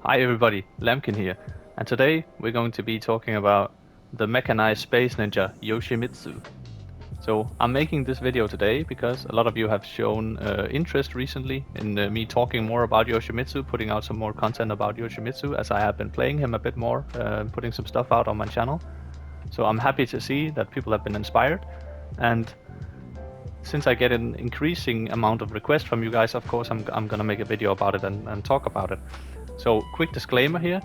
Hi everybody, Lambkin here, and today we're going to be talking about the mechanized space ninja Yoshimitsu. So I'm making this video today because a lot of you have shown interest recently in me talking more about Yoshimitsu, putting out some more content about Yoshimitsu as I have been playing him a bit more, putting some stuff out on my channel. So I'm happy to see that people have been inspired, and since I get an increasing amount of requests from you guys, of course I'm gonna make a video about it and talk about it. So quick disclaimer here,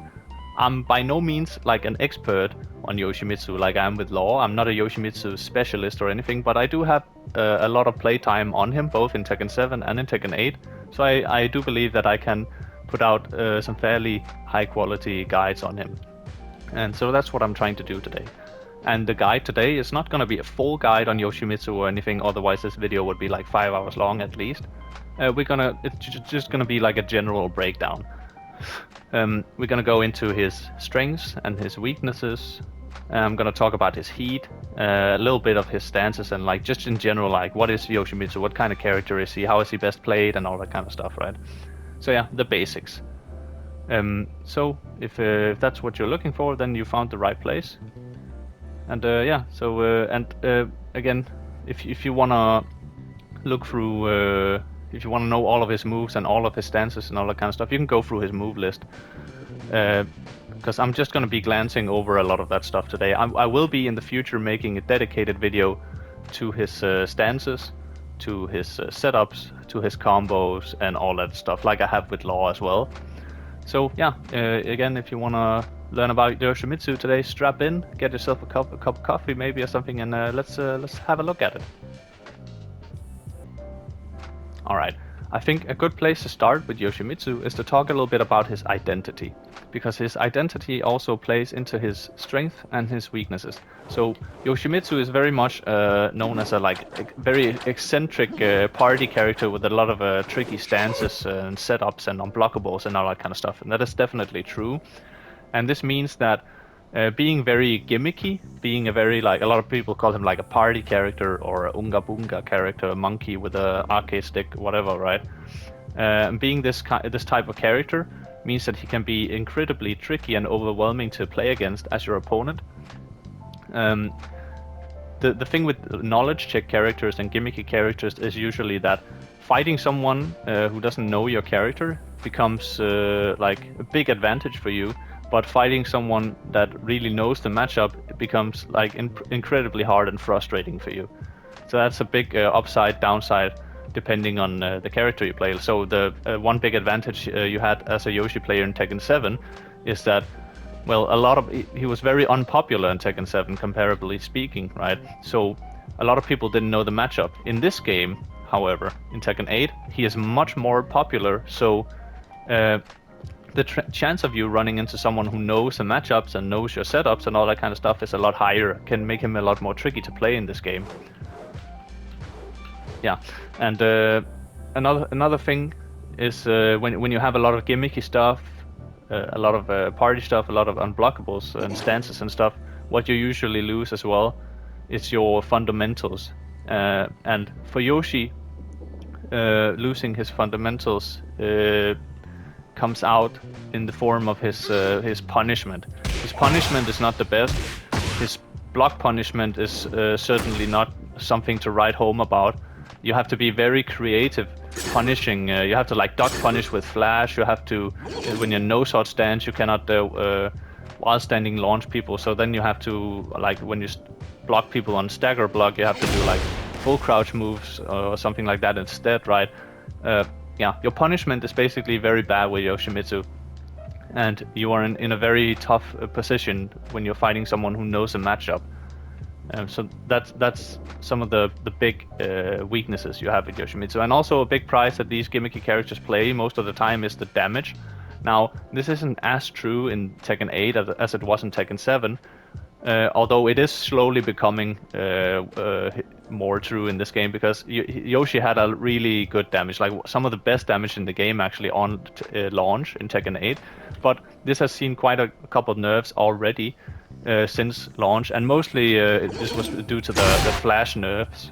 I'm by no means like an expert on Yoshimitsu like I am with Law. I'm not a Yoshimitsu specialist or anything, but I do have a lot of playtime on him, both in Tekken 7 and in Tekken 8. So I do believe that I can put out some fairly high quality guides on him. And so that's what I'm trying to do today. And the guide today is not going to be a full guide on Yoshimitsu or anything, otherwise this video would be like 5 hours long at least. It's just gonna be like a general breakdown. We're gonna go into his strengths and his weaknesses. I'm gonna talk about his heat, a little bit of his stances, and like just in general, like what is Yoshimitsu, what kind of character is he, how is he best played, and all that kind of stuff, right? So yeah, the basics. So if that's what you're looking for, then you found the right place. And yeah, so again, if you wanna look through, if you wanna know all of his moves and all of his stances and all that kind of stuff, you can go through his move list. Because I'm just gonna be glancing over a lot of that stuff today. I will be in the future making a dedicated video to his stances, to his setups, to his combos, and all that stuff, like I have with Law as well. So yeah, again, if you wanna learn about Yoshimitsu today, strap in, get yourself a cup of coffee maybe or something, and let's have a look at it. Alright, I think a good place to start with Yoshimitsu is to talk a little bit about his identity, because his identity also plays into his strength and his weaknesses. So Yoshimitsu is very much known as a very eccentric party character with a lot of tricky stances and setups and unblockables and all that kind of stuff, and that is definitely true. And this means that being very gimmicky, being a very, like, a lot of people call him like a party character or a unga bunga character, a monkey with a arcade stick, whatever, right? Being this type of character means that he can be incredibly tricky and overwhelming to play against as your opponent. The thing with knowledge check characters and gimmicky characters is usually that fighting someone who doesn't know your character becomes like a big advantage for you, but fighting someone that really knows the matchup becomes like incredibly hard and frustrating for you. So that's a big upside, downside, depending on the character you play. So the one big advantage you had as a Yoshi player in Tekken 7 is that, well, he was very unpopular in Tekken 7, comparably speaking, right? So a lot of people didn't know the matchup. In this game, however, in Tekken 8, he is much more popular, so the chance of you running into someone who knows the matchups and knows your setups and all that kind of stuff is a lot higher, can make him a lot more tricky to play in this game. Yeah, and another thing is when you have a lot of gimmicky stuff, a lot of party stuff, a lot of unblockables and stances and stuff, what you usually lose as well is your fundamentals. And for Yoshi, losing his fundamentals comes out in the form of his punishment. His punishment is not the best. His block punishment is certainly not something to write home about. You have to be very creative punishing. You have to like duck punish with flash. You have to, when you're no sword stance, you cannot while standing launch people. So then you have to, like, when you block people on stagger block, you have to do like full crouch moves or something like that instead, right? Yeah, your punishment is basically very bad with Yoshimitsu, and you are in a very tough position when you're fighting someone who knows a matchup. So that's some of the big weaknesses you have with Yoshimitsu. And also a big price that these gimmicky characters play most of the time is the damage. Now, this isn't as true in Tekken 8 as it was in Tekken 7, although it is slowly becoming more true in this game, because Yoshi had a really good damage, like some of the best damage in the game actually on launch in Tekken 8, but this has seen quite a couple of nerfs already since launch, and mostly this was due to the flash nerfs,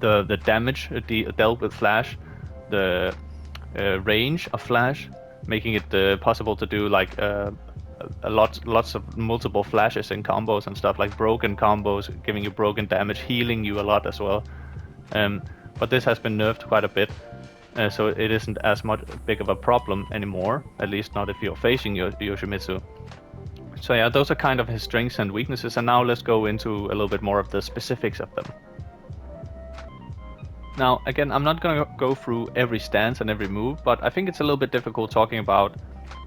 the damage dealt with flash, the range of flash, making it possible to do like lots of multiple flashes and combos and stuff, like broken combos, giving you broken damage, healing you a lot as well. But this has been nerfed quite a bit, so it isn't as much big of a problem anymore, at least not if you're facing Yoshimitsu. So yeah, those are kind of his strengths and weaknesses, and now let's go into a little bit more of the specifics of them. Now, again, I'm not going to go through every stance and every move, but I think it's a little bit difficult talking about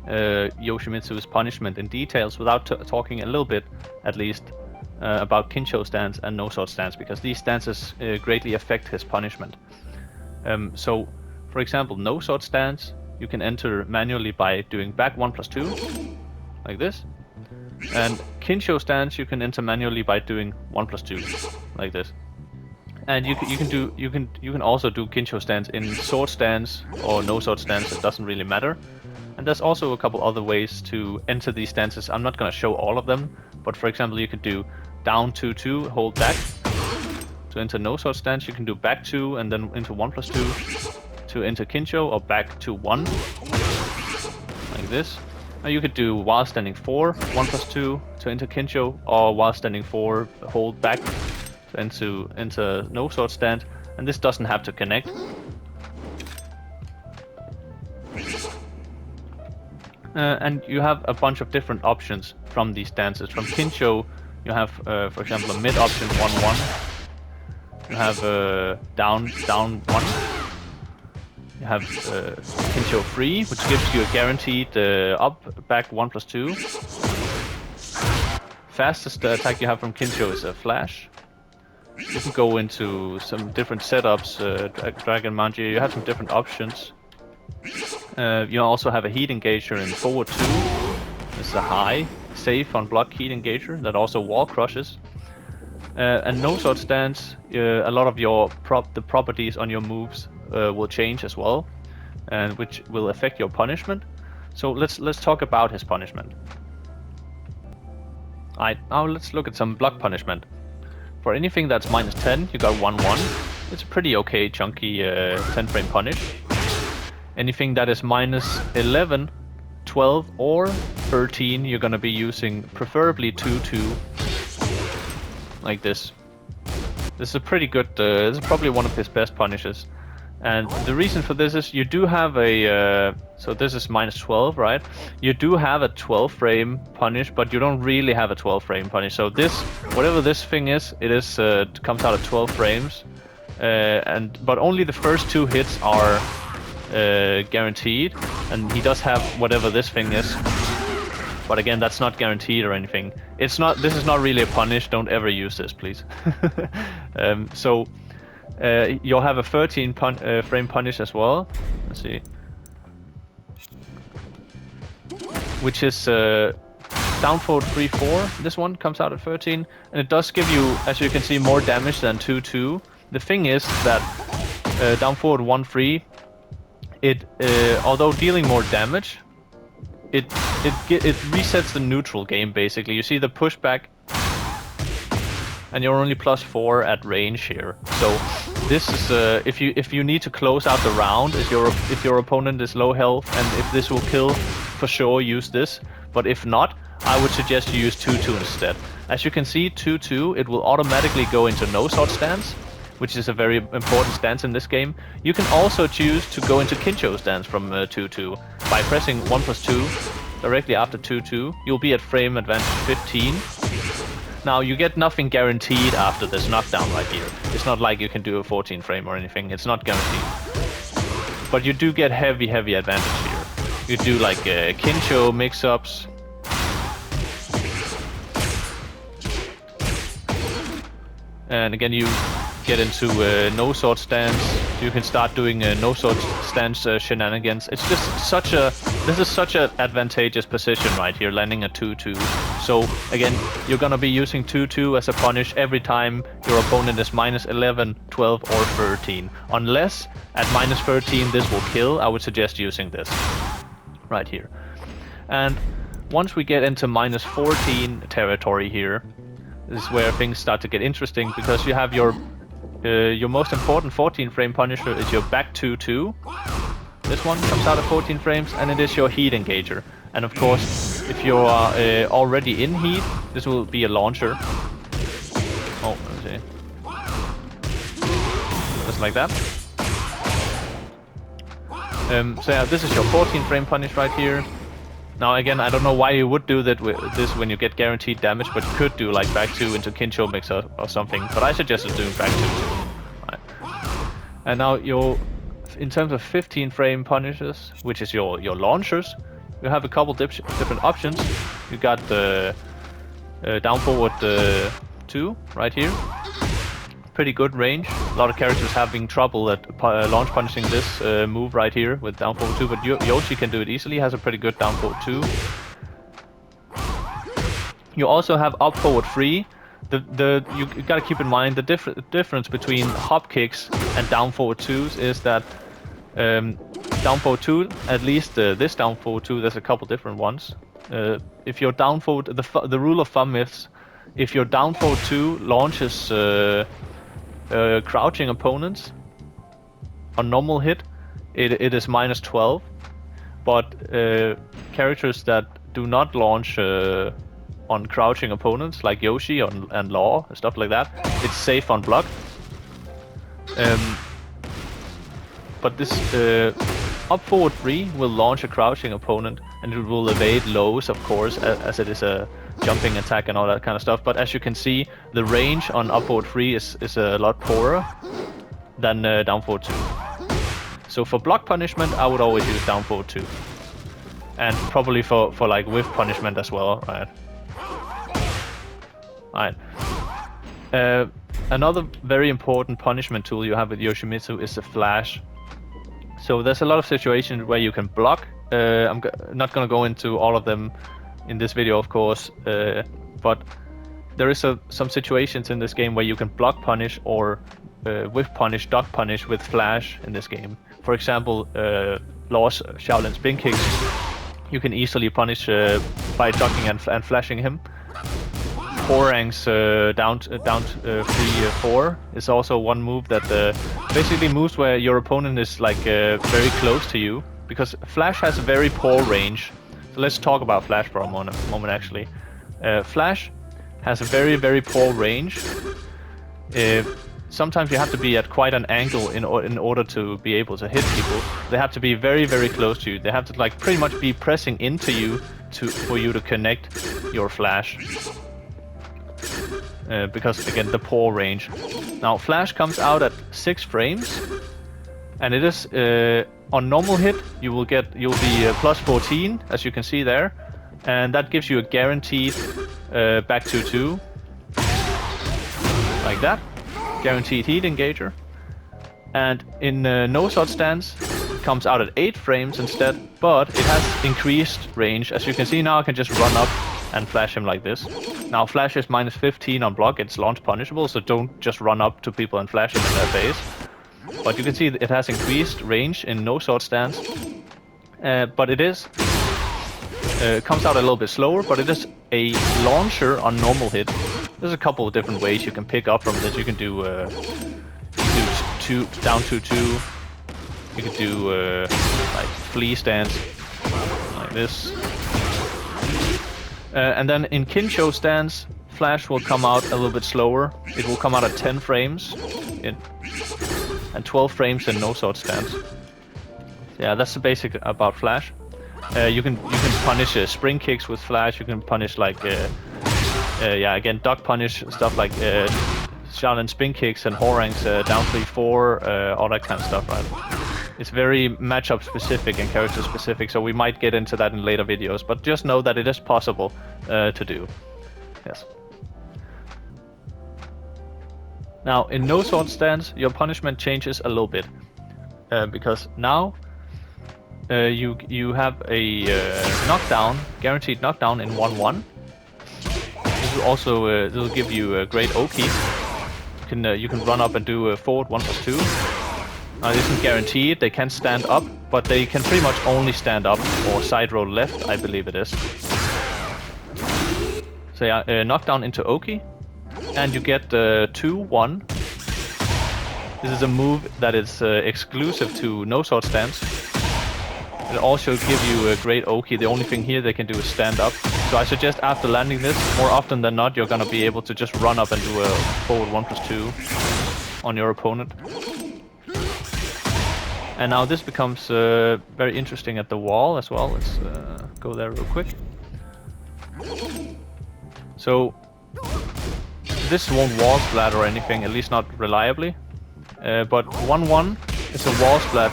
Yoshimitsu's punishment in details without talking a little bit, at least, about kincho stance and no sword stance, because these stances greatly affect his punishment. So, for example, no sword stance, you can enter manually by doing back 1+2, like this. And kincho stance you can enter manually by doing 1+2, like this. And you can also do kincho stance in sword stance or no sword stance. It doesn't really matter. And there's also a couple other ways to enter these stances. I'm not going to show all of them, but for example, you could do down 2-2, hold back to enter no sword stance. You can do back 2 and then into 1+2 to enter kincho, or back to 1, like this. Now you could do while standing 4, 1+2 to enter kincho, or while standing 4, hold back to enter no sword stance, and this doesn't have to connect. And you have a bunch of different options from these stances. From kincho, you have, for example, a mid option 1-1. You have down 1. You have kincho free, which gives you a guaranteed up back 1+2. Fastest attack you have from kincho is a flash. You can go into some different setups, Dragon Manji. You have some different options. You also have a heat engager in forward 2. This is a high, safe on block heat engager that also wall crushes. And no sword stance, a lot of the properties on your moves will change as well, and which will affect your punishment. So let's talk about his punishment. Alright, now let's look at some block punishment. For anything that's -10, you got 1-1. It's a pretty okay chunky 10 frame punish. Anything that is -11, 12 or 13, you're gonna be using preferably 2-2, like this. This is a pretty good, this is probably one of his best punishes. And the reason for this is you do have a, so this is -12, right? You do have a 12 frame punish, but you don't really have a 12 frame punish. So this, whatever this thing is, it is comes out at 12 frames. But only the first 2 hits are guaranteed, and he does have whatever this thing is. But again, that's not guaranteed or anything. It's not. This is not really a punish. Don't ever use this, please. You'll have a 13 frame punish as well. Let's see. Which is down forward 3-4. This one comes out at 13, and it does give you, as you can see, more damage than 2-2. The thing is that down forward 1-3, it although dealing more damage, it resets the neutral game basically. You see the pushback, and you're only +4 at range here. So this is if you need to close out the round, if your opponent is low health, and if this will kill, for sure use this. But if not, I would suggest you use 2-2 instead. As you can see, 2-2, it will automatically go into no sword stance, which is a very important stance in this game. You can also choose to go into kincho stance from 2-2 by pressing 1+2 directly after 2-2. You'll be at frame advantage 15. Now, you get nothing guaranteed after this knockdown right here. It's not like you can do a 14 frame or anything. It's not guaranteed. But you do get heavy advantage here. You do like kincho mix-ups. And again, you get into no sword stance. You can start doing no sword stance shenanigans. It's just this is such an advantageous position right here, landing a 2-2. So again, you're gonna be using 2-2 as a punish every time your opponent is -11, 12 or 13. Unless at -13 this will kill, I would suggest using this right here. And once we get into -14 territory here, this is where things start to get interesting, because you have your most important 14 frame punisher is your back 2-2. This one comes out at 14 frames, and it is your heat engager. And of course, if you are already in heat, this will be a launcher. Oh, let's see. Just like that. So yeah, this is your 14 frame punish right here. Now again, I don't know why you would do that with this when you get guaranteed damage, but you could do like back 2 into kincho mix or something. But I suggested doing back 2 too. Right. And now in terms of 15 frame punishes, which is your launchers, you have a couple different options. You got the down forward 2 right here. Pretty good range. A lot of characters having trouble at launch punishing this move right here with down forward 2, but Yoshi can do it easily. Has a pretty good down forward 2. You also have up forward 3. You gotta keep in mind the difference between hop kicks and down forward 2s is that down forward 2, at least this down forward 2, there's a couple different ones. If you're down forward, the rule of thumb is if your down forward 2 launches crouching opponents on normal hit, it is minus 12. But characters that do not launch on crouching opponents, like Yoshi and Law and stuff like that, it's safe on block. But this up forward 3 will launch a crouching opponent, and it will evade lows, of course, as it is a jumping attack and all that kind of stuff. But as you can see, the range on up forward 3 is a lot poorer than down forward 2. So for block punishment, I would always use down forward 2, and probably for like whiff punishment as well, right? Alright. Another very important punishment tool you have with Yoshimitsu is the flash. So there's a lot of situations where you can block. I'm not gonna go into all of them in this video, of course, but there is some situations in this game where you can block punish or whiff punish, duck punish with flash in this game. For example, Law's Shaolin spin kicks, you can easily punish by ducking and flashing him. Horang's down 3-4 is also one move that basically moves where your opponent is like very close to you, because flash has a very poor range. So let's talk about flash for a moment actually. Flash has a very poor range. Sometimes you have to be at quite an angle in order to be able to hit people. They have to be very close to you. They have to like pretty much be pressing into you for you to connect your flash. Because again, the poor range. Now flash comes out at 6 frames, and it is on normal hit you'll be plus 14, as you can see there, and that gives you a guaranteed back 2-2 like that, guaranteed heat engager. And in no shot stance it comes out at 8 frames instead, but it has increased range. As you can see now, I can just run up and flash him like this. Now flash is minus 15 on block, it's launch punishable, so don't just run up to people and flash them in their face. But you can see that it has increased range in no sword stance. But it is comes out a little bit slower, but it is a launcher on normal hit. There's a couple of different ways you can pick up from this. You can do down 2-2. You can do like flea stance like this. And then in kincho stance, flash will come out a little bit slower. It will come out at 10 frames and 12 frames in no sword stance. Yeah, that's the basic about flash. You can punish spring kicks with flash. You can punish like yeah, again, duck punish stuff like Shaolin spin kicks and Horang's down 3-4, all that kind of stuff, right? It's very matchup specific and character specific, so we might get into that in later videos, but just know that it is possible to do. Yes. Now, in no sword stance, your punishment changes a little bit, because now you have a knockdown, guaranteed knockdown in 1-1. This will also this will give you a great oki. You can run up and do a forward 1+2. It isn't guaranteed, they can stand up, but they can pretty much only stand up or side roll left, I believe it is. So yeah, knockdown into oki, and you get 2-1. This is a move that is exclusive to no sword stance. It also give you a great Oki. The only thing here they can do is stand up. So I suggest after landing this, more often than not, you're gonna be able to just run up and do a forward 1+2 on your opponent. And now this becomes very interesting at the wall as well. Let's go there real quick. So this won't wall splat or anything, at least not reliably. But 1-1 is a wall splat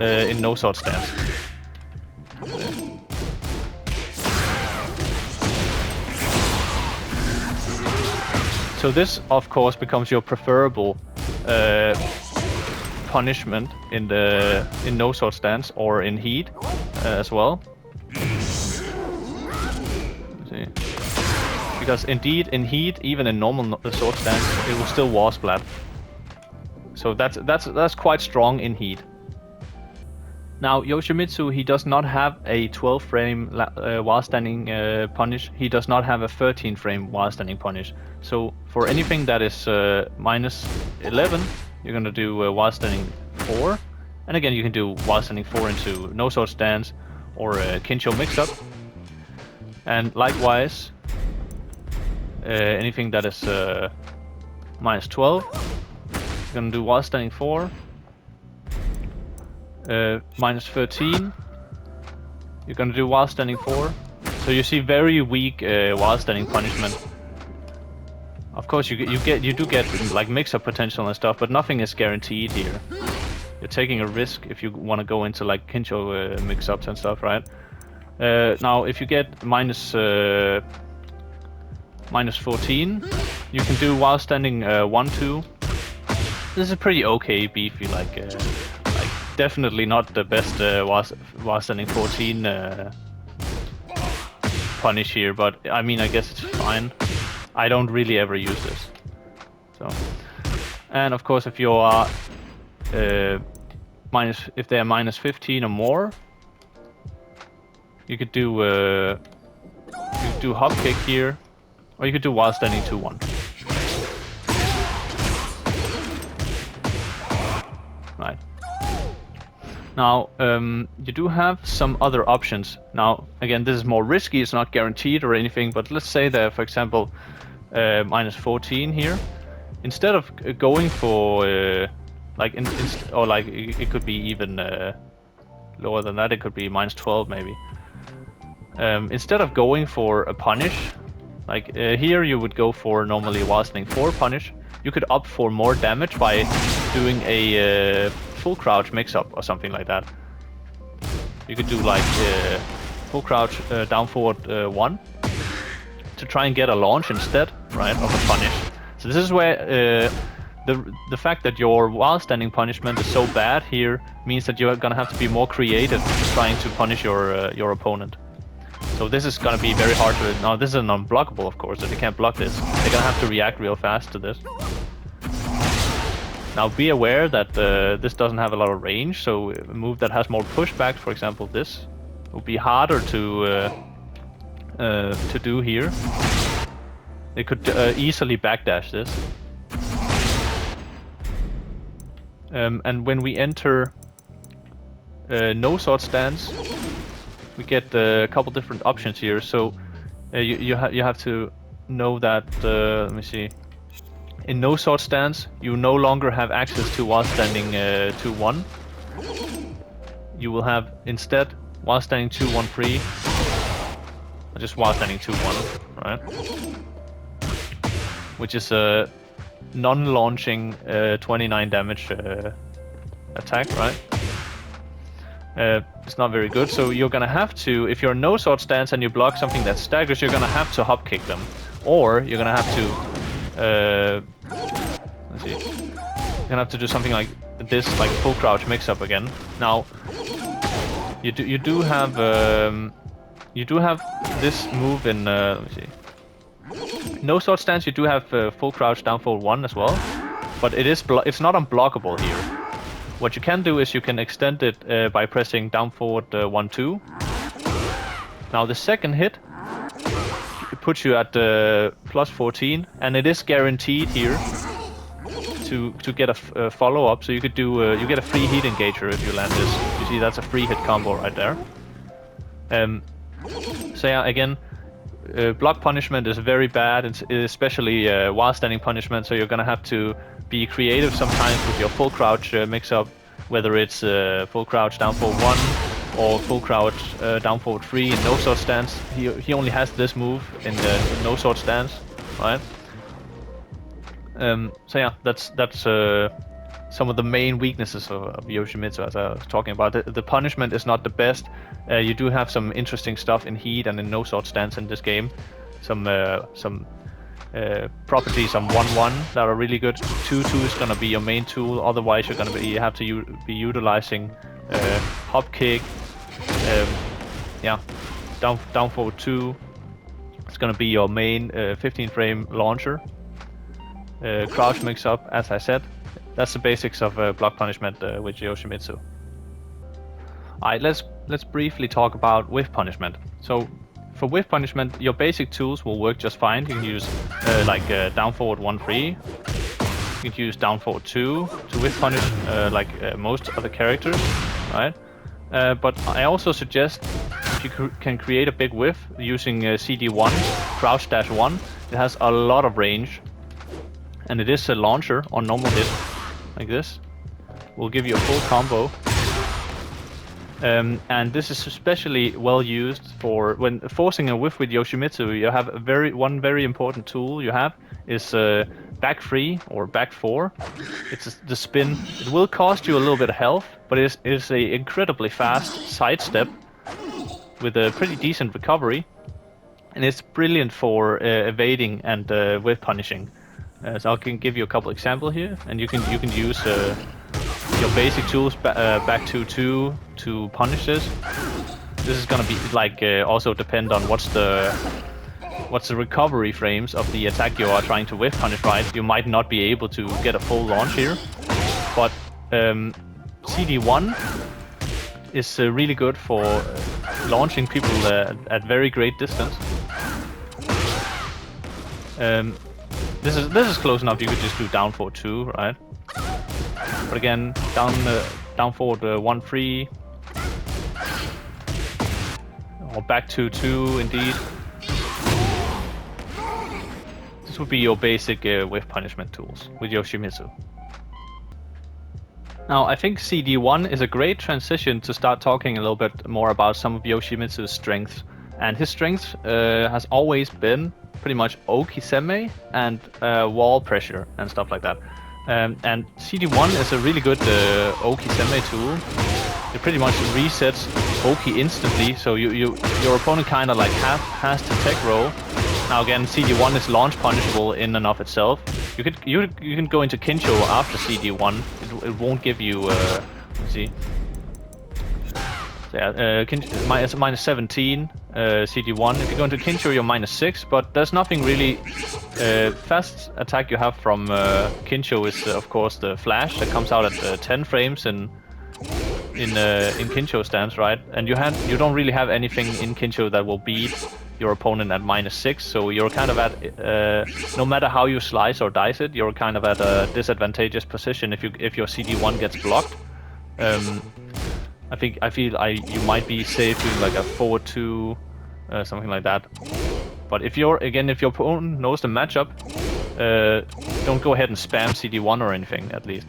in no sword stance. So this, of course, becomes your preferable punishment in no sword stance or in heat as well. See. Because indeed, in heat, even in normal sword stance, it will still wall splat. So that's quite strong in heat. Now Yoshimitsu, he does not have a 12 frame while standing punish. He does not have a 13 frame while standing punish. So for anything that is -11, you're gonna do while standing 4, and again you can do while standing 4 into no sword stance or kincho mix up. And likewise, anything that is -12, you're gonna do while standing 4. -13, you're gonna do while standing 4. So you see very weak while standing punishment. Of course, you do get like mix-up potential and stuff, but nothing is guaranteed here. You're taking a risk if you want to go into like kincho mix-ups and stuff, right? Now, if you get -14, you can do while standing 1-2. This is pretty okay beefy, like definitely not the best while standing 14 punish here, but I mean, I guess it's fine. I don't really ever use this. So, and of course, if you are if they are -15 or more, you could do hop kick here, or you could do while standing 2-1. Right. Now, you do have some other options. Now, again, this is more risky, it's not guaranteed or anything, but let's say that, for example, -14 here. Instead of going for, it could be even lower than that, it could be -12 maybe. Instead of going for a punish, like here you would go for normally while standing 4 punish, you could opt for more damage by doing a full crouch mix-up or something like that. You could do like full crouch down forward 1 to try and get a launch instead, right, of a punish. So this is where the fact that your while standing punishment is so bad here means that you're gonna have to be more creative trying to punish your opponent. So this is gonna be very hard to. Now this is an unblockable, of course. If you can't block this, they're gonna have to react real fast to this. Now be aware that this doesn't have a lot of range, so a move that has more pushback, for example this, will be harder to do here. They could easily backdash this. And when we enter no sword stance, we get a couple different options here. So you have to know that. Let me see. In no sword stance, you no longer have access to while standing 2-1. You will have instead while standing 2-1 free. Or just while standing 2-1, right? Which is a non-launching 29 damage attack, right? It's not very good, so you're gonna have to, if you're no sword stance and you block something that staggers, you're gonna have to hop kick them, or you're gonna have to let's see, you're gonna have to do something like this, like full crouch mix up again. Now you do have this move in let me see. No sword stance, you do have full crouch down forward 1 as well, but it's not unblockable here. What you can do is you can extend it by pressing down forward 1-2. Now the second hit, it puts you at +14, and it is guaranteed here to get a follow up. So you could do you get a free heat engager if you land this. You see that's a free hit combo right there. So yeah, again, block punishment is very bad, especially while standing punishment, so you're gonna have to be creative sometimes with your full crouch mix-up, whether it's full crouch down forward 1 or full crouch down forward 3 in no sword stance. He only has this move in the no sword stance, right? So yeah, that's some of the main weaknesses of Yoshimitsu, as I was talking about. The punishment is not the best. You do have some interesting stuff in heat and in no sword stance in this game. Some properties on 1-1 that are really good. 2-2 is gonna be your main tool. Otherwise, you're gonna have to be utilizing hop kick. Yeah, down forward 2. It's gonna be your main 15 frame launcher. Crouch mix up, as I said. That's the basics of block punishment with Yoshimitsu. Alright, let's briefly talk about whiff punishment. So for whiff punishment, your basic tools will work just fine. You can use down forward 1-3. You can use down forward 2 to whiff punish most other characters, right? But I also suggest if you can create a big whiff using CD1, crouch dash 1. It has a lot of range, and it is a launcher on normal hit, like this. Will give you a full combo. And this is especially well used for when forcing a whiff with Yoshimitsu. You have one very important tool you have is back 3 or back 4. It's the spin. It will cost you a little bit of health, but it is a incredibly fast sidestep with a pretty decent recovery, and it's brilliant for evading and whiff punishing. So I can give you a couple examples here, and you can use your basic tools back 2-2 to punish this. This is gonna be also depend on what's the recovery frames of the attack you are trying to whiff punish, right? You might not be able to get a full launch here, but CD1 is really good for launching people at very great distance. This is close enough. You could just do down forward 2, right? But again, down forward 1-3 or back 2-2 indeed. This would be your basic whiff punishment tools with Yoshimitsu. Now, I think CD1 is a great transition to start talking a little bit more about some of Yoshimitsu's strengths. And his strengths has always been pretty much okizeme and wall pressure and stuff like that. And CD1 is a really good okizeme tool. It pretty much resets Oki instantly, so your opponent kind of like has to tech roll. Now again, CD1 is launch punishable in and of itself. You can go into kincho after CD1. It won't give you let's see. So yeah, it's minus 17 CD1. If you go into kincho, you're minus 6, but there's nothing really. Fast attack you have from kincho is of course the flash that comes out at 10 frames in kincho stance, right? And you don't really have anything in kincho that will beat your opponent at minus 6, so you're kind of at no matter how you slice or dice it, you're kind of at a disadvantageous position if your CD1 gets blocked. I feel you might be safe doing like a forward 2, something like that. But if your opponent knows the matchup, don't go ahead and spam CD1 or anything, at least.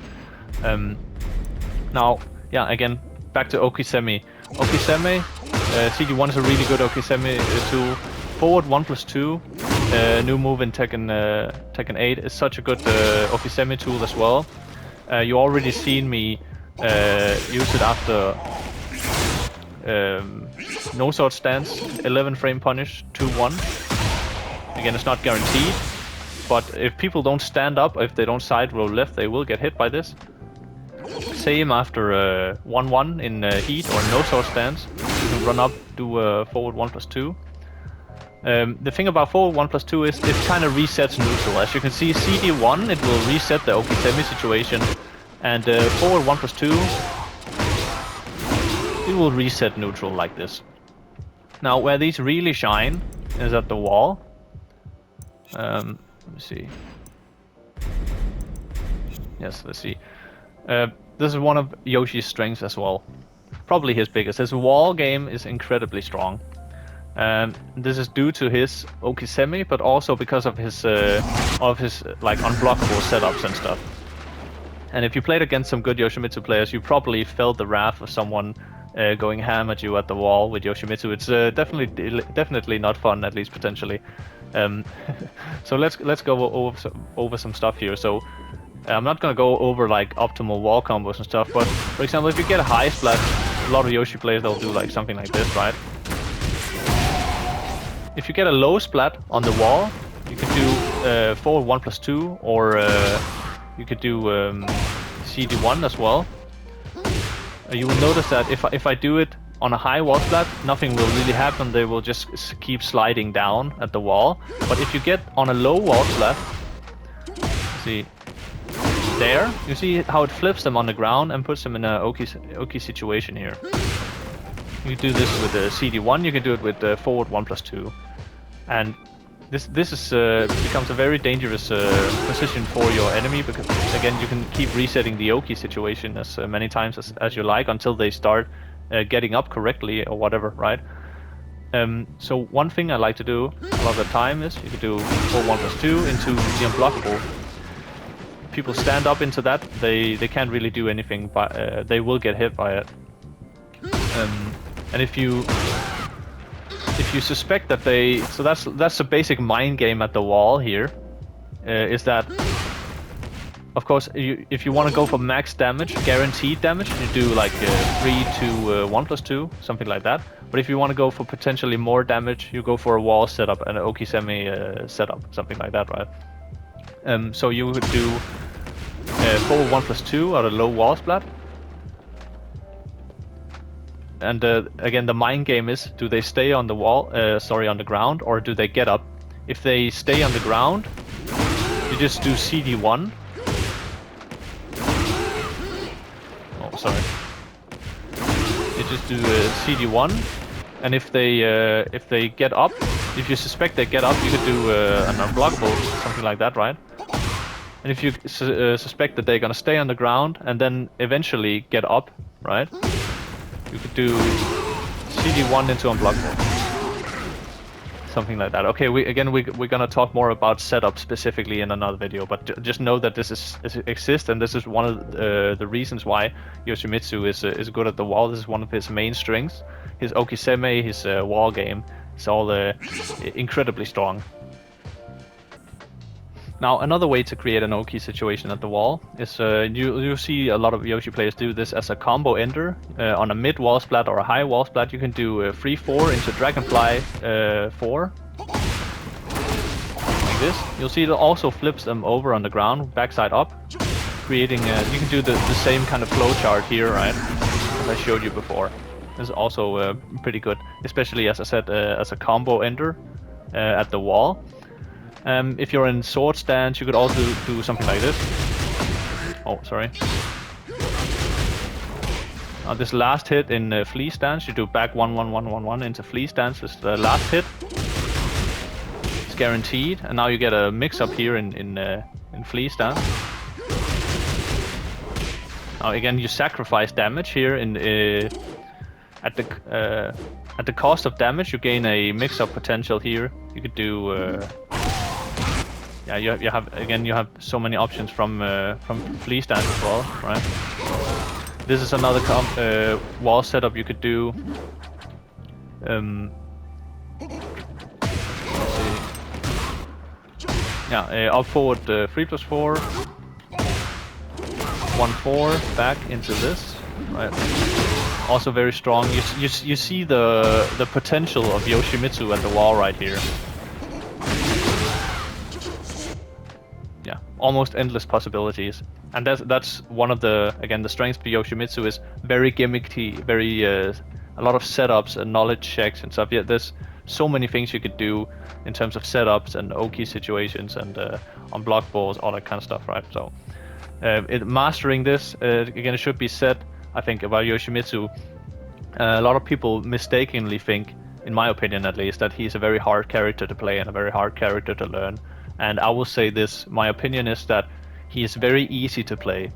Now, yeah, again, back to okizeme. Okizeme, CD1 is a really good okizeme tool. Forward 1+2, new move in Tekken 8 is such a good okizeme tool as well. You already seen me use it after no sword stance, 11 frame punish, 2-1. Again, it's not guaranteed, but if people don't stand up, if they don't side roll left, they will get hit by this. Same after 1-1 in heat or no sword stance. You can run up, do forward 1+2. The thing about forward 1+2 is it kind of resets neutral. As you can see, CD1, it will reset the okizeme situation, and forward 1+2, it will reset neutral like this. Now, where these really shine is at the wall. Let me see. Yes, let's see. This is one of Yoshi's strengths as well. probably his biggest. His wall game is incredibly strong. This is due to his okizeme, but also because of his like unblockable setups and stuff. And if you played against some good Yoshimitsu players, you probably felt the wrath of someone going ham at you at the wall with Yoshimitsu. It's definitely not fun, at least potentially. So let's go over some stuff here. So I'm not gonna go over like optimal wall combos and stuff, but for example, if you get a high splat, a lot of Yoshi players they'll do like something like this, right? If you get a low splat on the wall, you can do forward 1+2, or you could do CD1 as well. You will notice that if I do it on a high wall splat, nothing will really happen. They will just keep sliding down at the wall. But if you get on a low wall splat, see there, you see how it flips them on the ground and puts them in a oki situation here. You do this with the CD1. You can do it with the forward 1+2, and this becomes a very dangerous position for your enemy, because again you can keep resetting the oki situation as many times as you like until they start getting up correctly or whatever, right? So one thing I like to do a lot of the time is you can do forward 1+2 into the unblockable. People stand up into that, they can't really do anything, but they will get hit by it. And if you suspect that so that's a basic mind game at the wall here, is that of course if you want to go for max damage, guaranteed damage, you do like 3 to 1+2, something like that. But if you want to go for potentially more damage, you go for a wall setup and an okizeme setup, something like that, right? So you would do forward 1+2 at a low wall splat. And again, the mind game is: do they stay on the wall? On the ground, or do they get up? If they stay on the ground, you just do CD1. Oh, sorry. You just do CD1, and if they get up, if you suspect they get up, you could do an unblockable, something like that, right? And if you suspect that they're gonna stay on the ground and then eventually get up, right? You could do CD1 into unblockable, something like that. Okay, we're gonna talk more about setup specifically in another video, but just know that this exists, and this is one of the reasons why Yoshimitsu is good at the wall. This is one of his main strengths. His okizeme, his wall game, is all incredibly strong. Now, another way to create an Oki situation at the wall is you see a lot of Yoshi players do this as a combo ender on a mid wall splat or a high wall splat. You can do 3-4 into Dragonfly 4, like this. You'll see it also flips them over on the ground, backside up, creating. You can do the same kind of flow chart here, right? As I showed you before. This is also pretty good, especially as I said, as a combo ender at the wall. If you're in sword stance, you could also do something like this. Oh, sorry. This last hit in flea stance, you do back 1-1-1-1-1 into flea stance. This is the last hit. It's guaranteed, and now you get a mix-up here in flea stance. Now again, you sacrifice damage here at the cost of damage. You gain a mix-up potential here. You could do. Yeah, you have so many options from flea stance as well, right? This is another wall setup you could do. Yeah, up forward 3+4, 1-4 back into this, right? Also very strong. You see the potential of Yoshimitsu at the wall right here. Yeah, almost endless possibilities, and that's one of the strengths of Yoshimitsu is very gimmicky, very a lot of setups and knowledge checks and stuff. Yeah, there's so many things you could do in terms of setups and Oki situations and on block balls, all that kind of stuff, right? So mastering this again, it should be said, I think, about Yoshimitsu. A lot of people mistakenly think, in my opinion at least, that he's a very hard character to play and a very hard character to learn. And I will say this, my opinion is that he is very easy to play.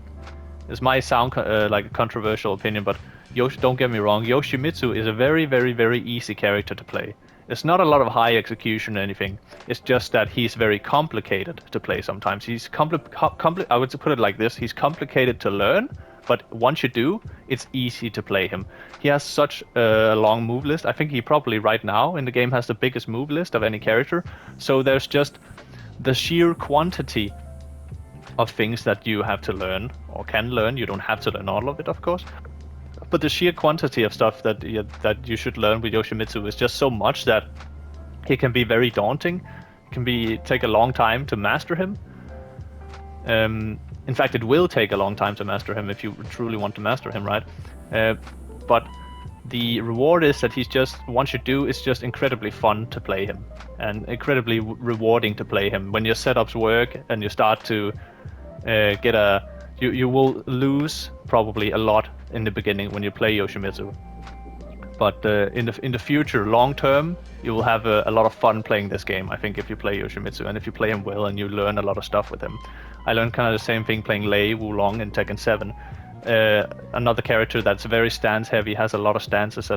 This might sound like a controversial opinion, but don't get me wrong, Yoshimitsu is a very, very, very easy character to play. It's not a lot of high execution or anything. It's just that he's very complicated to play sometimes. He's I would put it like this: he's complicated to learn, but once you do, it's easy to play him. He has such a long move list. I think he probably right now in the game has the biggest move list of any character. So there's just the sheer quantity of things that you have to learn or can learn. You don't have to learn all of it, of course. But the sheer quantity of stuff that you should learn with Yoshimitsu is just so much that it can be very daunting. It can take a long time to master him. In fact, it will take a long time to master him if you truly want to master him, right? But the reward is that he's just, once you do, it's just incredibly fun to play him and incredibly rewarding to play him. When your setups work and you start to you will lose probably a lot in the beginning when you play Yoshimitsu. But in the future, long term, you will have a lot of fun playing this game, I think, if you play Yoshimitsu and if you play him well and you learn a lot of stuff with him. I learned kind of the same thing playing Lei Wulong in Tekken 7. Another character that's very stance heavy, has a lot of stances,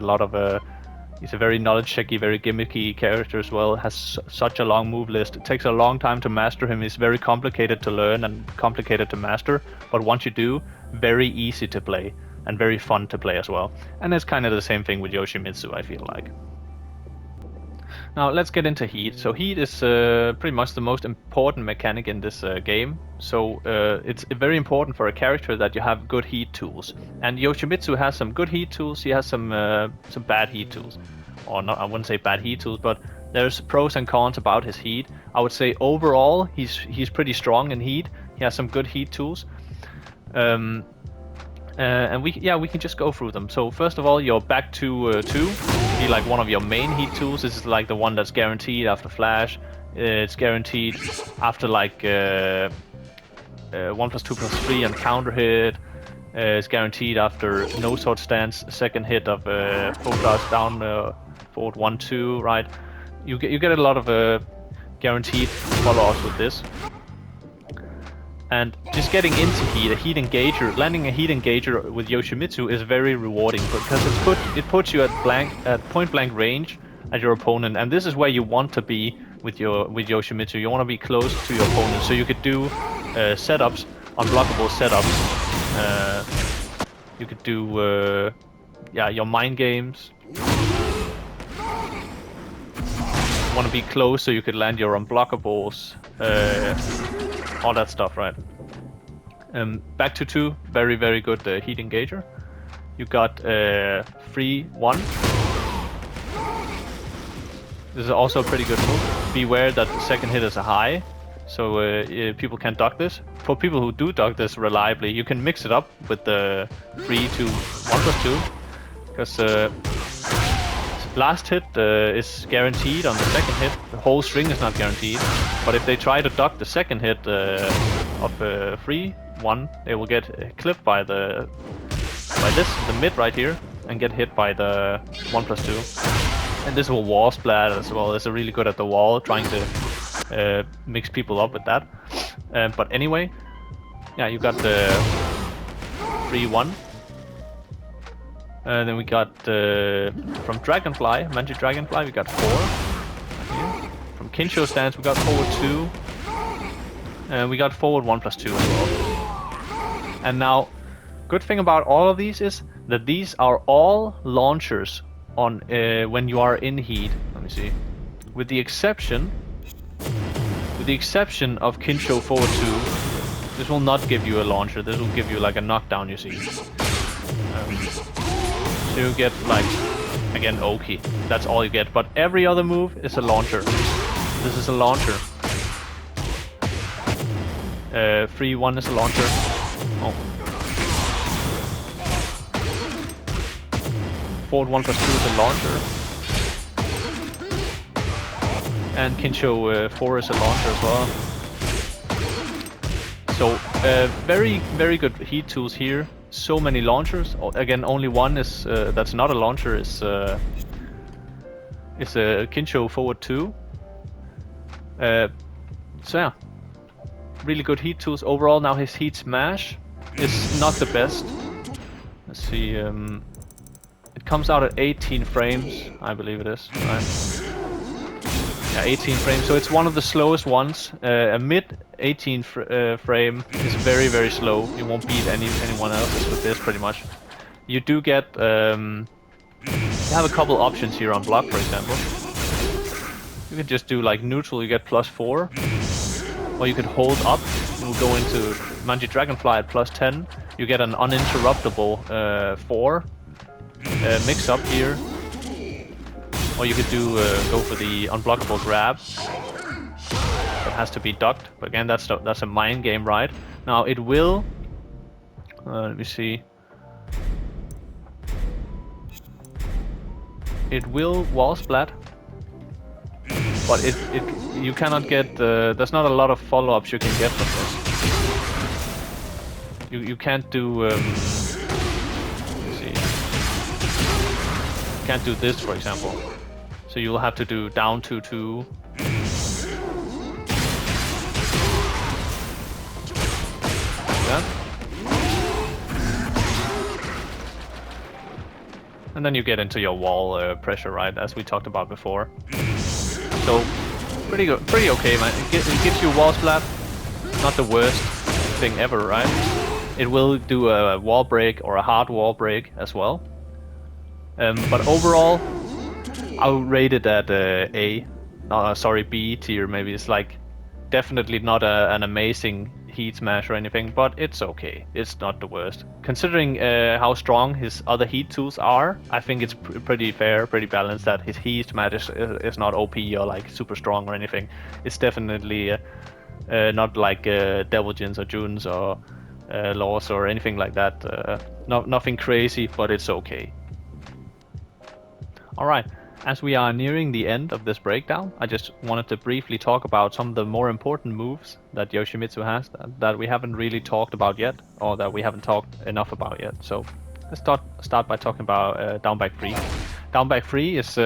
he's a very knowledge checky, very gimmicky character as well, has such a long move list. It takes a long time to master him. He's very complicated to learn and complicated to master, but once you do, very easy to play and very fun to play as well. And it's kind of the same thing with Yoshimitsu, I feel like. Now let's get into heat. So heat is pretty much the most important mechanic in this game. So it's very important for a character that you have good heat tools. And Yoshimitsu has some good heat tools. He has some bad heat tools, or not. I wouldn't say bad heat tools, but there's pros and cons about his heat. I would say overall he's pretty strong in heat. He has some good heat tools. And we can just go through them. So first of all, your back to 2 be like one of your main heat tools. This is like the one that's guaranteed after flash. It's guaranteed after like 1+2+3 and counter hit. It's guaranteed after no sword stance, second hit of focus down forward 1-2, right? You get a lot of guaranteed follow-ups with this. And just getting into heat, a heat engager, landing a heat engager with Yoshimitsu is very rewarding because it puts you at point blank range at your opponent, and this is where you want to be with Yoshimitsu. You want to be close to your opponent, so you could do setups, unblockable setups. You could do your mind games. You want to be close so you could land your unblockables. All that stuff, right? Back to 2, very, very good heat engager. You got 3-1. This is also a pretty good move. Beware that the second hit is a high, so people can duck this. For people who do duck this reliably, you can mix it up with the 3-1+2, because last hit is guaranteed on the second hit. The whole string is not guaranteed. But if they try to duck the second hit of 3-1, they will get clipped by the mid right here and get hit by the 1+2. And this will wall splat as well. It's really good at the wall, trying to mix people up with that. But anyway, yeah, you got the 3-1. Then we got from Dragonfly, Magic Dragonfly, we got 4. Here. From Kincho stance, we got forward 2. And we got forward 1+2 as well. And now, good thing about all of these is that these are all launchers on when you are in heat. Let me see. With the exception of Kincho forward 2, this will not give you a launcher. This will give you like a knockdown, you see. So you get like, again, Oki. That's all you get. But every other move is a launcher. This is a launcher. 3-1 is a launcher. Oh. Forward 1+2 is a launcher. And Kincho 4 is a launcher as well. So very, very good heat tools here. So many launchers. Again, only one is that's not a launcher. Is a Kincho forward 2. So yeah, really good heat tools overall. Now his heat smash is not the best. Let's see. comes out at 18 frames, I believe it is, right? Yeah, 18 frames, so it's one of the slowest ones. A mid 18 frame is very, very slow. You won't beat anyone else's with this, pretty much. You do get... you have a couple options here on block, for example. You can just do like neutral, you get +4. Or you could hold up, and we'll go into Manji Dragonfly at +10. You get an uninterruptible 4 mix up here. Or you could do go for the unblockable grab. That has to be ducked, but again that's a mind game, right? Now it will... let me see. It will wall splat, but you cannot get... there's not a lot of follow-ups you can get from this. You can't do... let's see. You can't do this, for example. So you'll have to do down 2-2. Like that. And then you get into your wall pressure, right, as we talked about before. So, pretty good, pretty okay, man. It gives you wall splat. Not the worst thing ever, right? It will do a wall break or a hard wall break as well. But overall, I would rate it at A. Sorry, B tier maybe. It's like definitely not an amazing heat smash or anything, but it's okay. It's not the worst. Considering how strong his other heat tools are, I think it's pretty fair, pretty balanced that his heat smash is not OP or like super strong or anything. It's definitely not like Devil Jins or Juns or Laws or anything like that. Nothing crazy, but it's okay. Alright. As we are nearing the end of this breakdown, I just wanted to briefly talk about some of the more important moves that Yoshimitsu has that we haven't really talked about yet, or that we haven't talked enough about yet. So let's start by talking about down back 3. Down back 3 is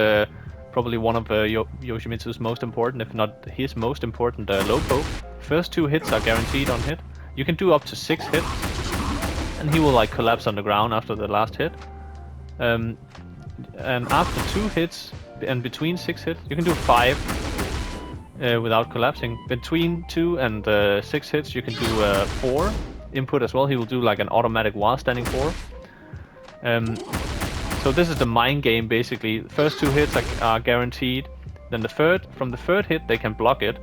probably one of Yoshimitsu's most important, if not his most important low poke. First 2 hits are guaranteed on hit. You can do up to 6 hits, and he will like collapse on the ground after the last hit. And after 2 hits, and between 6 hits, you can do 5 without collapsing. Between 2 and 6 hits, you can do 4 input as well. He will do like an automatic while standing 4. So this is the mind game basically. First 2 hits are guaranteed. Then from the third hit, they can block it.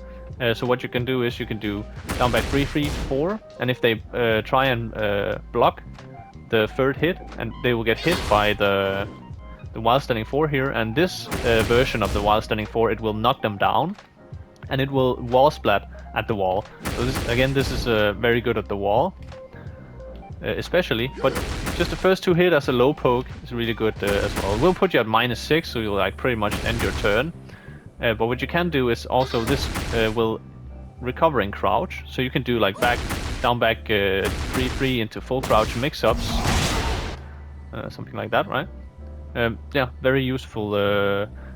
So what you can do is you can do down back 3-3-4, and if they try and block the third hit, and they will get hit by the while standing 4 here, and this version of the while standing 4, it will knock them down, and it will wall splat at the wall. So this is very good at the wall, especially, but just the first 2 hit as a low poke is really good as well. It will put you at -6, so you'll like pretty much end your turn. But what you can do is also this will recover in crouch, so you can do like down back 3-3 into full crouch mix-ups, something like that, right? Yeah, very useful.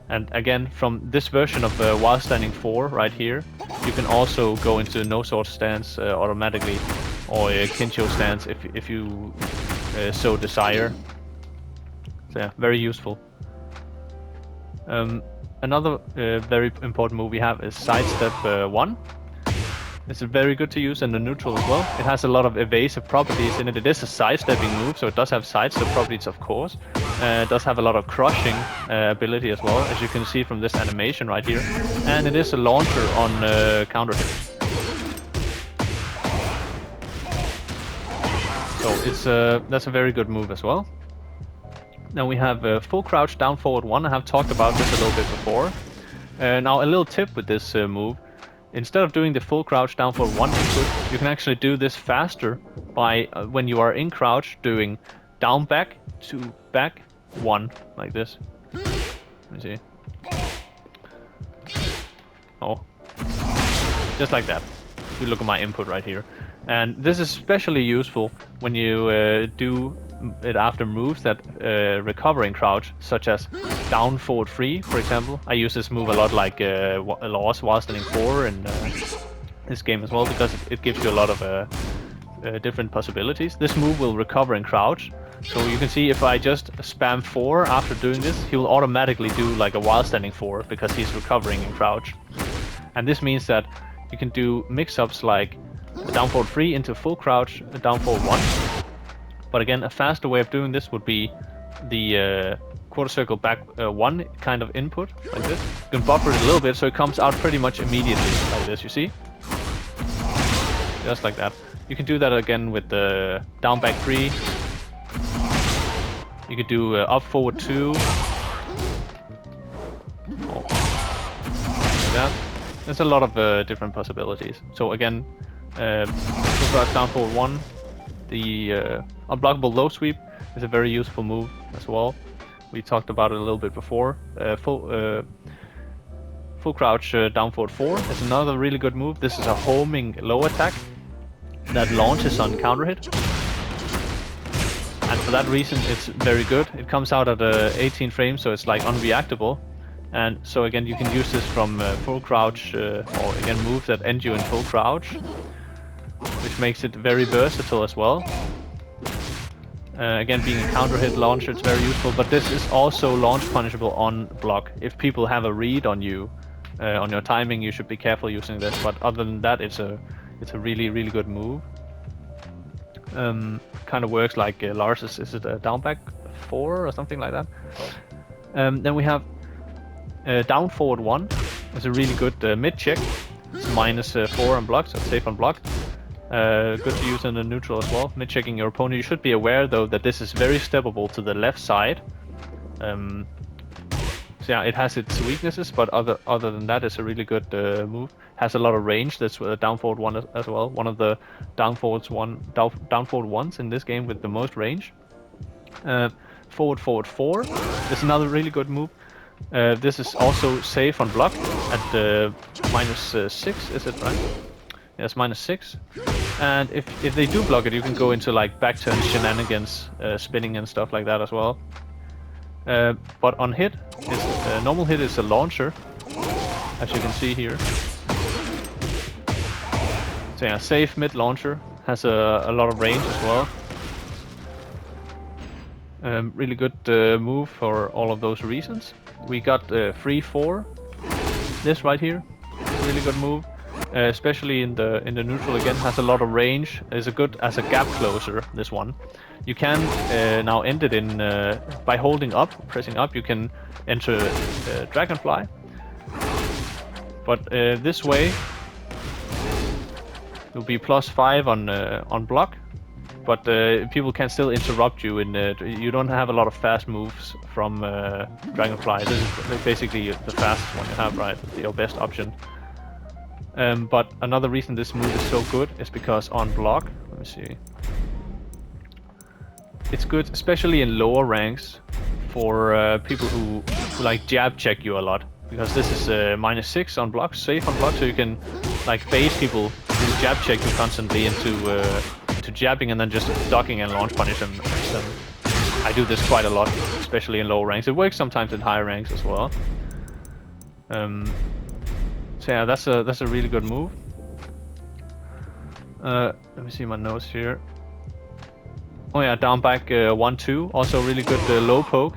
And again, from this version of while standing 4 right here, you can also go into no sword stance automatically, or a kincho stance if you so desire. So yeah, very useful. Another very important move we have is sidestep 1. It's very good to use in the neutral as well. It has a lot of evasive properties in it. It is a sidestepping move, so it does have sidestep properties, of course. It does have a lot of crushing ability as well, as you can see from this animation right here. And it is a launcher on counter hit. So that's a very good move as well. Now we have full crouch down forward 1. I have talked about this a little bit before. Now a little tip with this move. Instead of doing the full crouch down for 1 input, you can actually do this faster by, when you are in crouch, doing down back to back 1, like this. Let me see. Oh. Just like that. If you look at my input right here. And this is especially useful when you do it after moves that recover in crouch, such as down forward 3, for example. I use this move a lot, like Laws while standing 4 in this game as well, because it gives you a lot of different possibilities. This move will recover in crouch, So you can see if I just spam 4 after doing this, he will automatically do like a while standing 4 because he's recovering in crouch. And this means that you can do mix-ups like down forward 3 into full crouch, down forward 1. But again, a faster way of doing this would be the quarter circle back 1 kind of input, like this. You can buffer it a little bit so it comes out pretty much immediately, like this, you see? Just like that. You can do that again with the down back 3. You could do up forward 2. Oh. Like that. There's a lot of different possibilities. So again, down forward 1. The unblockable low sweep is a very useful move as well. We talked about it a little bit before. Full crouch down forward 4 is another really good move. This is a homing low attack that launches on counter hit. And for that reason it's very good. It comes out at 18 frames, so it's like unreactable. And so again, you can use this from full crouch, or again moves that end you in full crouch, which makes it very versatile as well. Again, being a counter hit launcher, it's very useful, but this is also launch punishable on block. If people have a read on you, on your timing, you should be careful using this, but other than that, it's a really, really good move. Kind of works like Lars's, is it a down back 4 or something like that? Then we have down forward 1. It's a really good mid check. It's -4 on block, so it's safe on block. Good to use in the neutral as well. Mid checking your opponent. You should be aware though that this is very steppable to the left side. So yeah, it has its weaknesses, but other than that, it's a really good move. Has a lot of range. That's down forward 1 as well. One of the down forward ones in this game with the most range. Forward 4 is another really good move. This is also safe on block at -6. Is it right? Yes, -6. And if they do block it, you can go into like back turn shenanigans, spinning and stuff like that as well. But on hit, normal hit is a launcher, as you can see here. So yeah, safe mid launcher, has a lot of range as well. Really good move for all of those reasons. We got 3-4. This right here, really good move. Especially in the neutral again, has a lot of range. Is a good as a gap closer. This one, you can now end it in by holding up, pressing up. You can enter Dragonfly, but this way it'll be +5 on block. But people can still interrupt you. You don't have a lot of fast moves from Dragonfly. This is basically the fastest one you have, right? Your best option. But another reason this move is so good is because on block, let me see, it's good especially in lower ranks for people who like jab check you a lot, because this is -6 on block, safe on block, so you can like bait people who jab check you constantly into jabbing and then just ducking and launch punish them. I do this quite a lot, especially in lower ranks. It works sometimes in higher ranks as well. So yeah, that's a really good move. Let me see my notes here. Oh yeah, down back 1-2, also really good low poke.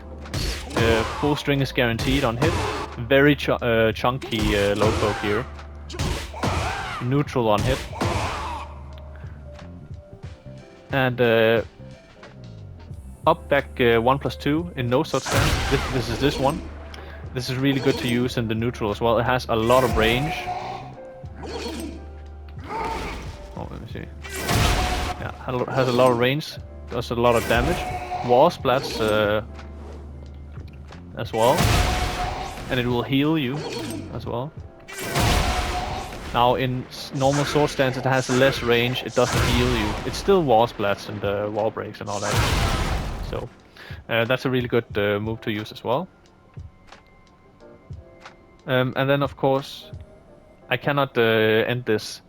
Full string is guaranteed on hit. Very chunky low poke here. Neutral on hit. And up back 1+2 in no such stance. This is this one. This is really good to use in the neutral as well. It has a lot of range. Oh, let me see. Yeah, has a lot of range. Does a lot of damage. Wall splats as well. And it will heal you as well. Now in normal sword stance it has less range. It doesn't heal you. It's still wall splats and wall breaks and all that. So that's a really good move to use as well. And then of course, I cannot end this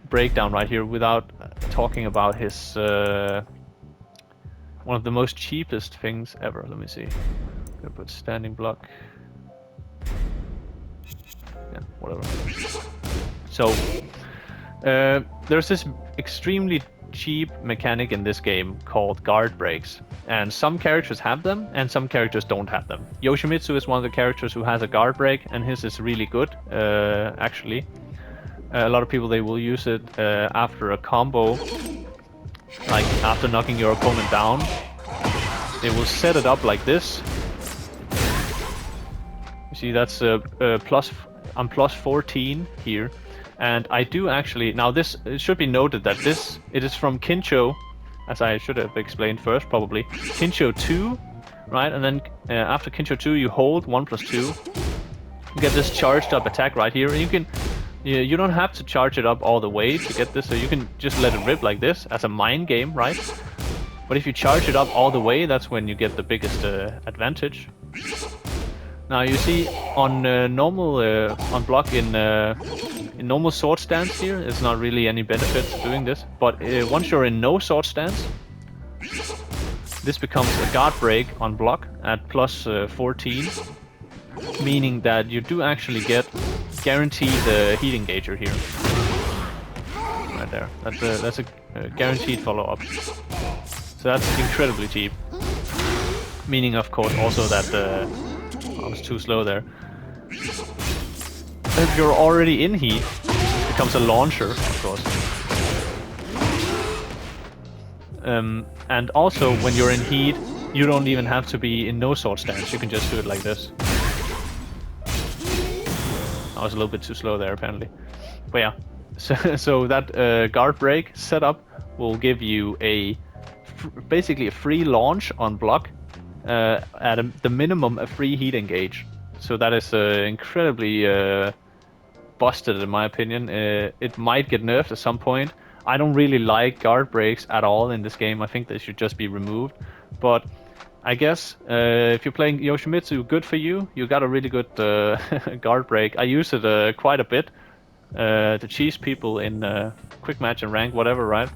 breakdown right here without talking about his one of the most cheapest things ever. Let me see. I'm gonna put standing block. Yeah, whatever. So there's this extremely cheap mechanic in this game called guard breaks. And some characters have them, and some characters don't have them. Yoshimitsu is one of the characters who has a guard break, and his is really good, actually. A lot of people, they will use it after a combo, like after knocking your opponent down. They will set it up like this. You see, that's I'm plus 14 here. And I do actually, now this, it should be noted that it is from kincho, as I should have explained first probably. Kincho 2, right? And then after kincho 2 you hold 1+2. You get this charged up attack right here. And you don't have to charge it up all the way to get this, so you can just let it rip like this as a mind game, right? But if you charge it up all the way, that's when you get the biggest advantage. Now you see on normal on block in normal sword stance here, it's not really any benefit to doing this. But once you're in no sword stance, this becomes a guard break on block at plus 14, meaning that you do actually get guaranteed heat engager here. Right there. That's a guaranteed follow-up. So that's incredibly cheap. Meaning, of course, also that I was too slow there. If you're already in heat, it becomes a launcher, of course. And also, when you're in heat, you don't even have to be in no sword stance. You can just do it like this. I was a little bit too slow there, apparently. But yeah, so that guard break setup will give you basically a free launch on block, at the minimum a free heat engage. So that is incredibly busted in my opinion. It might get nerfed at some point. I don't really like guard breaks at all in this game. I think they should just be removed. But I guess if you're playing Yoshimitsu, good for you. You got a really good guard break. I use it quite a bit to cheese people in quick match and rank, whatever, right?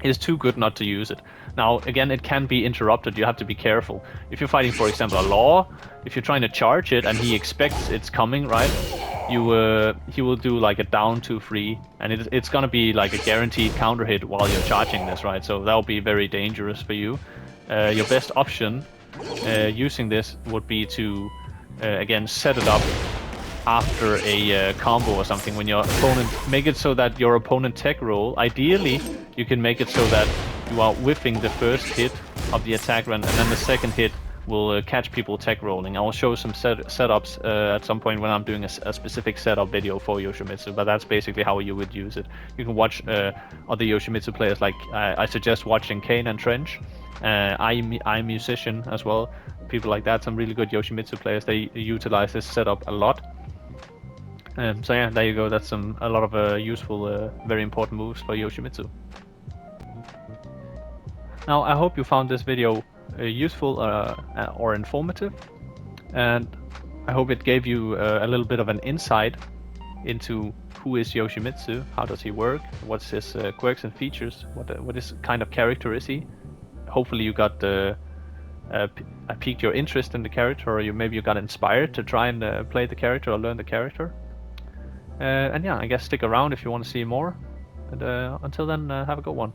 It's too good not to use it. Now, again, it can be interrupted. You have to be careful. If you're fighting, for example, a law, if you're trying to charge it and he expects it's coming, right? He will do like a down 2-3, and it's gonna be like a guaranteed counter hit while you're charging this, right? So that'll be very dangerous for you. Your best option using this would be to again set it up after a combo or something. When your opponent, make it so that your opponent tech roll, ideally you can make it so that you are whiffing the first hit of the attack run, and then the second hit will catch people tech rolling. I will show some setups at some point when I'm doing a specific setup video for Yoshimitsu, but that's basically how you would use it. You can watch other Yoshimitsu players, like I suggest watching Kane and Trench, I'm Musician as well, people like that, some really good Yoshimitsu players, they utilize this setup a lot. So yeah, there you go, that's a lot of useful, very important moves for Yoshimitsu. Now I hope you found this video useful or informative, and I hope it gave you a little bit of an insight into who is Yoshimitsu, how does he work, what's his quirks and features, what is kind of character is he. Hopefully you got piqued your interest in the character, or maybe you got inspired to try and play the character or learn the character. And yeah, I guess stick around if you want to see more. And until then, have a good one.